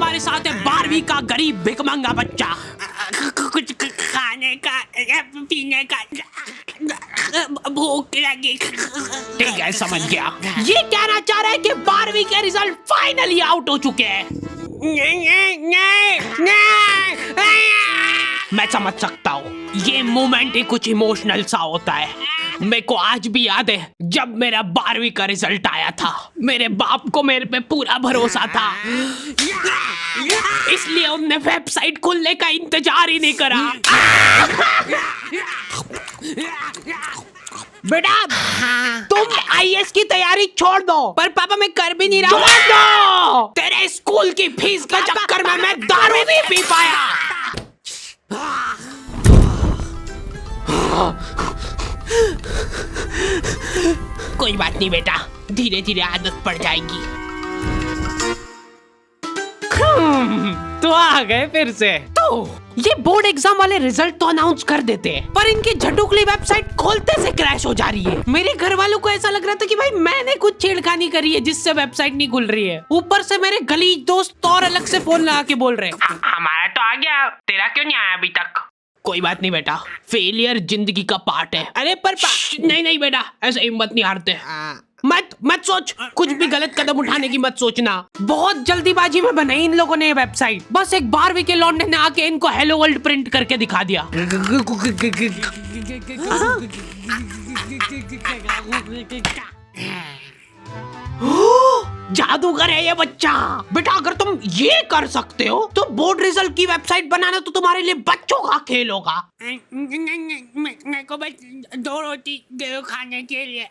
हमारे साथ है 12वीं का गरीब भिखमंगा बच्चा। कुछ खाने का पीने का भूख लगी। ठीक है, समझ गया। ये कहना चाह रहा है कि 12वीं के रिजल्ट फाइनली आउट हो चुके हैं। मैं समझ सकता हूँ, ये मोमेंट ही कुछ इमोशनल सा होता है। मेरे को आज भी याद है जब मेरा 12वीं का रिजल्ट आया था। मेरे बाप को मेरे पे पूरा भरोसा था, इसलिए उनने वेबसाइट खुलने का इंतजार ही नहीं करा। बेटा तुम आईएएस की तैयारी छोड़ दो। पर पापा मैं कर भी नहीं रहा हूँ। तेरे स्कूल की फीस के चक्कर में मैं दारू नहीं पी पाया। कोई बात नहीं बेटा, धीरे धीरे आदत पड़ जाएगी। तो आ गए फिर से। तो ये बोर्ड एग्जाम वाले रिजल्ट तो अनाउंस कर देते हैं, पर इनकी झटुकली वेबसाइट खोलते से क्रैश हो जा रही है। मेरे घर वालों को ऐसा लग रहा था कि भाई मैंने कुछ छेड़खानी करी है जिससे वेबसाइट नहीं खुल रही है। ऊपर से मेरे गलीज दोस्त और अलग से फोन लगा के बोल रहे हैं हमारा तो आ गया, तेरा क्यों नहीं आया अभी तक? कोई बात नहीं बेटा, फेलियर जिंदगी का पार्ट है। अरे पर नहीं बेटा, ऐसे हिम्मत नहीं हारते। मत सोच, कुछ भी गलत कदम उठाने की मत सोचना। बहुत जल्दीबाजी में बनाई इन लोगों ने ये वेबसाइट। बस एक 12वीं के लौंडे ने आके इनको हेलो वर्ल्ड प्रिंट करके दिखा दिया। जादूगर है ये बच्चा। बेटा अगर तुम ये कर सकते हो तो बोर्ड रिजल्ट की वेबसाइट बनाना तो तुम्हारे लिए बच्चों का खेल होगा। मेरे को बस 2 रोटी दे दो खाने के लिए।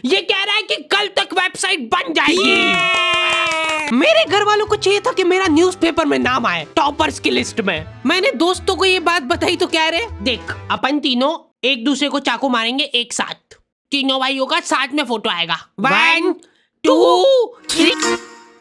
ये कह रहा है कि कल तक वेबसाइट बन जाएगी। मेरे घर वालों को चाहिए था कि मेरा न्यूज़पेपर में नाम आए टॉपर्स की लिस्ट में। मैंने दोस्तों को ये बात बताई तो कह रहे, देख अपन तीनों एक दूसरे को चाकू मारेंगे एक साथ। तीनों भाइयों का साथ में फोटो आएगा। 1 2 3।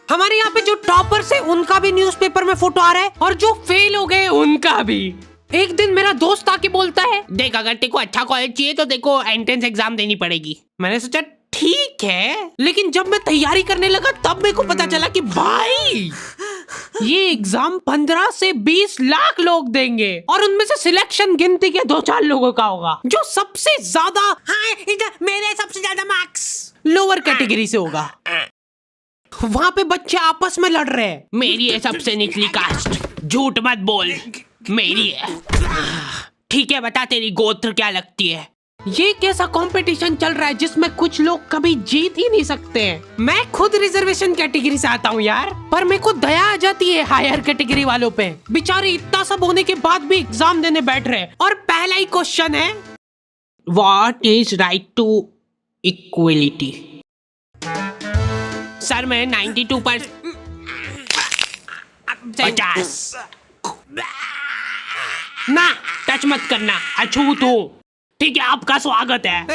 हमारे यहाँ पे जो टॉपर्स है उनका भी न्यूज़पेपर में फोटो आ रहा है और जो फेल हो गए उनका भी। एक दिन मेरा दोस्त आके बोलता है, देख अगर तेको अच्छा कॉलेज चाहिए तो देखो एंट्रेंस एग्जाम देनी पड़ेगी। मैंने सोचा ठीक है, लेकिन जब मैं तैयारी करने लगा तब मेरे को पता चला कि भाई ये एग्जाम 15 से 20 लाख लोग देंगे और उनमें से सिलेक्शन गिनती के 2-4 लोगों का होगा। जो सबसे ज्यादा, हाँ इधर मेरे सबसे ज्यादा मार्क्स लोअर कैटेगरी से होगा। वहाँ पे बच्चे आपस में लड़ रहे हैं, मेरी है सबसे निचली कास्ट। झूठ मत बोल, मेरी है। ठीक है बता तेरी गोत्र क्या लगती है। ये कैसा कंपटीशन चल रहा है जिसमें कुछ लोग कभी जीत ही नहीं सकते हैं। मैं खुद रिजर्वेशन कैटेगरी से आता हूँ यार, पर मेरे को दया आ जाती है हायर कैटेगरी वालों पे। बेचारे इतना सब होने के बाद भी एग्जाम देने बैठ रहे हैं। और पहला ही क्वेश्चन है, what is right to equality. Sir मैं 92% 50 ना टच मत करना, अछूत हूँ। ठीक है आपका स्वागत है।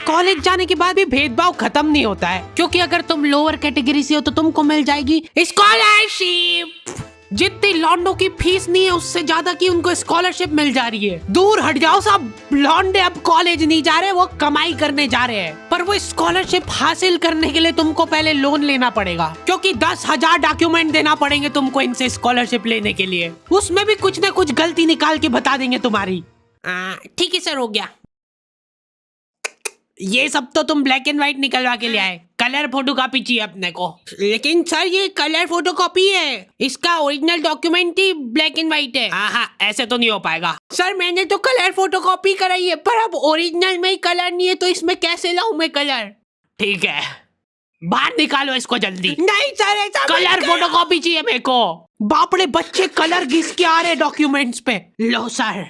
कॉलेज जाने के बाद भी भेदभाव खत्म नहीं होता है, क्योंकि अगर तुम लोअर कैटेगरी से हो तो तुमको मिल जाएगी स्कॉलरशिप। जितनी लौंडों की फीस नहीं है उससे ज्यादा की उनको स्कॉलरशिप मिल जा रही है। दूर हट जाओ सब लौंडे, अब कॉलेज नहीं जा रहे, वो कमाई करने जा रहे हैं। पर वो स्कॉलरशिप हासिल करने के लिए तुमको पहले लोन लेना पड़ेगा, क्योंकि 10,000 डॉक्यूमेंट देना पड़ेंगे तुमको इनसे स्कॉलरशिप लेने के लिए। उसमें भी कुछ ना कुछ गलती निकाल के बता देंगे तुम्हारी। ठीक है सर हो गया। ये सब तो तुम ब्लैक एंड व्हाइट निकलवा के ले आए, कलर फोटो कॉपी चाहिए अपने को। लेकिन सर ये कलर फोटो कॉपी है, इसका original document he black and white है। हाँ ऐसे तो नहीं हो पाएगा सर, मैंने तो कलर फोटो कॉपी कराई है, पर अब ओरिजिनल में ही कलर नहीं है तो इसमें कैसे लाऊं मैं कलर। ठीक है बाहर निकालो इसको जल्दी। नहीं सर ऐसा कलर फोटो कॉपी चाहिए मेरे को। बापड़े बच्चे कलर घिस के आ रहे डॉक्यूमेंट्स पे। लो सर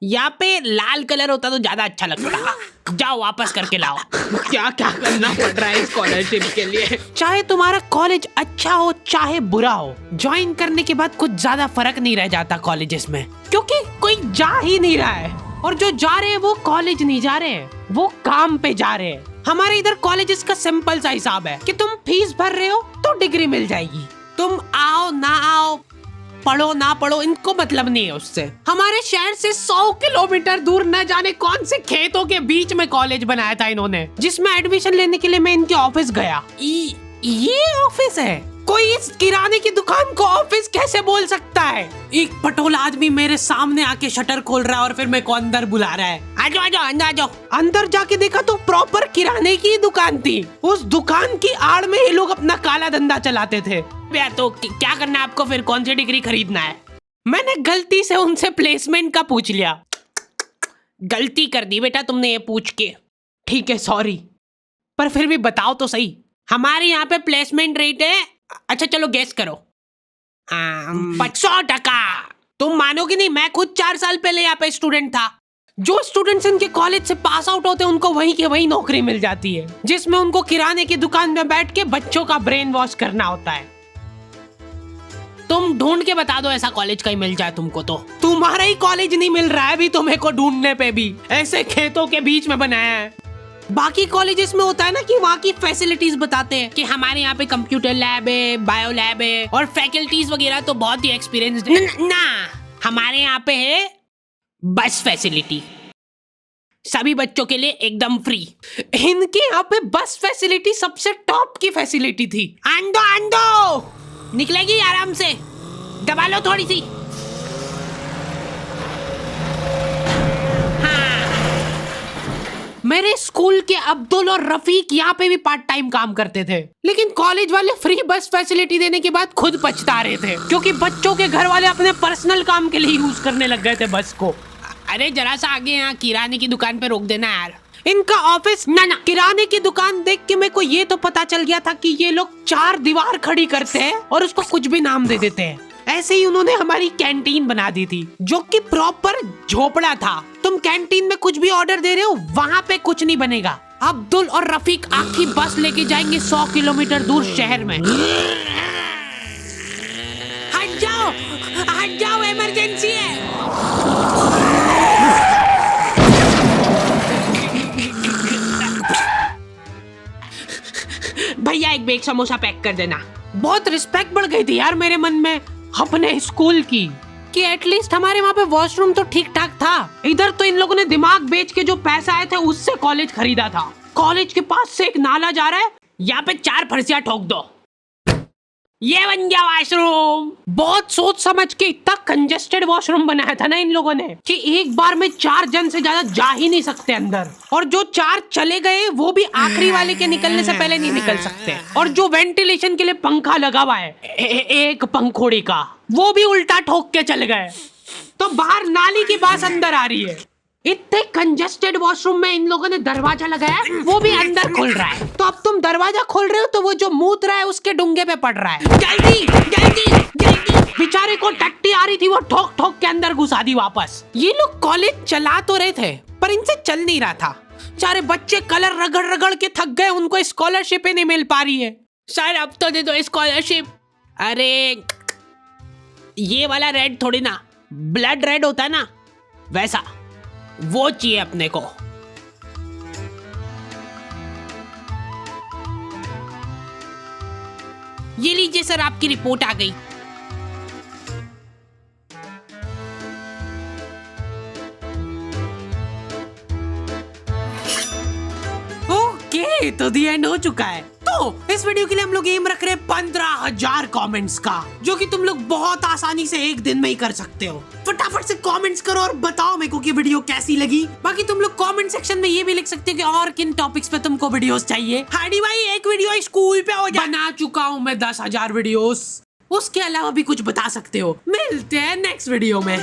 यहाँ पे लाल कलर होता तो ज्यादा अच्छा लगता। जाओ वापस करके लाओ। क्या क्या करना पड़ रहा है स्कॉलरशिप के लिए। चाहे तुम्हारा कॉलेज अच्छा हो चाहे बुरा हो, ज्वाइन करने के बाद कुछ ज्यादा फर्क नहीं रह जाता कॉलेजेस में, क्योंकि कोई जा ही नहीं रहा है। और जो जा रहे हैं वो कॉलेज नहीं जा रहे हैं, वो काम पे जा रहे हैं। हमारे इधर कॉलेजेस का सिंपल सा हिसाब है कि तुम फीस भर रहे हो तो डिग्री मिल जाएगी, तुम आओ ना आओ, पढ़ो ना पढ़ो, इनको मतलब नहीं है उससे। हमारे शहर से 100 किलोमीटर दूर न जाने कौन से खेतों के बीच में कॉलेज बनाया था इन्होंने, जिसमें एडमिशन लेने के लिए मैं इनके ऑफिस गया। ये ऑफिस है, कोई इस किराने की दुकान को ऑफिस कैसे बोल सकता है? एक पटोला आदमी मेरे सामने आके शटर खोल रहा है और फिर मेरे को अंदर बुला रहा है। आ जाओ अंदर आ जाओ। अंदर जाके देखा तो प्रॉपर किराने की दुकान थी। उस दुकान की आड़ में ये लोग अपना काला धंधा चलाते थे। यार तो क्या करना है आपको, फिर कौन सी डिग्री खरीदना है? मैंने गलती से उनसे प्लेसमेंट का पूछ लिया। गलती कर दी बेटा तुमने ये पूछ के। ठीक है सॉरी, पर फिर भी बताओ तो सही। हमारे यहाँ पे प्लेसमेंट रेट है, अच्छा चलो गेस करो, 100%। तुम मानोगे नहीं, मैं खुद 4 साल पहले यहाँ पे स्टूडेंट था। जो स्टूडेंट्स इनके कॉलेज से पास आउट होते हैं उनको वहीं के वहीं नौकरी मिल जाती है, जिसमें उनको किराने की दुकान में बैठ के बच्चों का ब्रेन वॉश करना होता है। तुम ढूंढ के बता दो ऐसा कॉलेज कहीं मिल जाए तुमको तो। तुम्हारा ही कॉलेज नहीं मिल रहा है अभी तुम्हें को ढूंढने पे भी, ऐसे खेतों के बीच में बनाया है। बाकी कॉलेजेस में होता है ना कि वहाँ की फैसिलिटीज बताते हैं कि हमारे यहाँ पे कंप्यूटर लैब है, बायो लैब है और फैकल्टीज वगैरह तो बहुत ही एक्सपीरियंस्ड है। ना, हमारे यहाँ पे है बस फैसिलिटी, सभी बच्चों के लिए एकदम फ्री। इनके यहाँ पे बस फैसिलिटी सबसे टॉप की फैसिलिटी थी। आंदो निकलेगी आराम से, दबा लो थोड़ी सी। मेरे स्कूल के अब्दुल और रफीक यहाँ पे भी पार्ट टाइम काम करते थे, लेकिन कॉलेज वाले फ्री बस फैसिलिटी देने के बाद खुद पछता रहे थे, क्योंकि बच्चों के घर वाले अपने पर्सनल काम के लिए यूज करने लग गए थे बस को। अरे जरा सा आगे यहाँ किराने की दुकान पे रोक देना यार। इनका ऑफिस ना किराने की दुकान देख के मेरे को ये तो पता चल गया था कि ये लोग 4 दीवार खड़ी करते हैं और उसको कुछ भी नाम दे देते हैं। ऐसे ही उन्होंने हमारी कैंटीन बना दी थी, जो कि प्रॉपर झोपड़ा था। तुम कैंटीन में कुछ भी ऑर्डर दे रहे हो, वहाँ पे कुछ नहीं बनेगा। अब्दुल और रफीक आखिरी बस लेके जाएंगे 100 किलोमीटर दूर शहर में। हट जाओ इमरजेंसी है। भैया एक बेग समोसा पैक कर देना। बहुत रिस्पेक्ट बढ़ गई थी यार मेरे मन में अपने स्कूल की, कि एटलीस्ट हमारे वहाँ पे वॉशरूम तो ठीक ठाक था। इधर तो इन लोगों ने दिमाग बेच के जो पैसा आए थे उससे कॉलेज खरीदा था। कॉलेज के पास से एक नाला जा रहा है, यहाँ पे 4 फर्शियां ठोक दो, ये बन गया वॉशरूम। बहुत सोच समझ के इतना कंजेस्टेड वॉशरूम बनाया था ना इन लोगों ने कि एक बार में 4 जन से ज्यादा जा ही नहीं सकते अंदर, और जो 4 चले गए वो भी आखिरी वाले के निकलने से पहले नहीं निकल सकते। और जो वेंटिलेशन के लिए पंखा लगा हुआ है एक पंखुड़ी का, वो भी उल्टा ठोक के चले गए, तो बाहर नाली की बास अंदर आ रही है। इतने कंजेस्टेड वॉशरूम में इन लोगों ने दरवाजा लगाया, वो भी अंदर खुल रहा है। तो अब तुम दरवाजा खोल रहे हो तो वो जो मूत रहा है उसके डूंगे पे पड़ रहा है। जल्दी बेचारे को टट्टी आ रही थी, वो ठोक ठोक के अंदर घुसा दी वापस। ये लोग कॉलेज चला तो रहे थे पर इनसे चल नहीं रहा था। सारे बच्चे कलर रगड़ रगड़ के थक गए, उनको स्कॉलरशिप ही नहीं मिल पा रही है। सर अब तो दे दो स्कॉलरशिप। अरे ये वाला रेड थोड़ी ना, ब्लड रेड होता है ना, वैसा वो चाहिए अपने को। ये लीजिए सर, आपकी रिपोर्ट आ गई। ओके, तो दी एंड हो चुका है। तो इस वीडियो के लिए हम लोग एम रख रहे हैं 15,000 कमेंट्स का, जो कि तुम लोग बहुत आसानी से एक दिन में ही कर सकते हो। फटाफट से कमेंट्स करो और बताओ मेरे को कि वीडियो कैसी लगी। बाकी तुम लोग कमेंट सेक्शन में ये भी लिख सकते हो कि और किन टॉपिक्स पे तुमको वीडियोस चाहिए। हाडी भाई एक वीडियो स्कूल पे हो जाए, बना चुका हूँ मैं 10,000 वीडियोस। उसके अलावा भी कुछ बता सकते हो। मिलते हैं नेक्स्ट वीडियो में।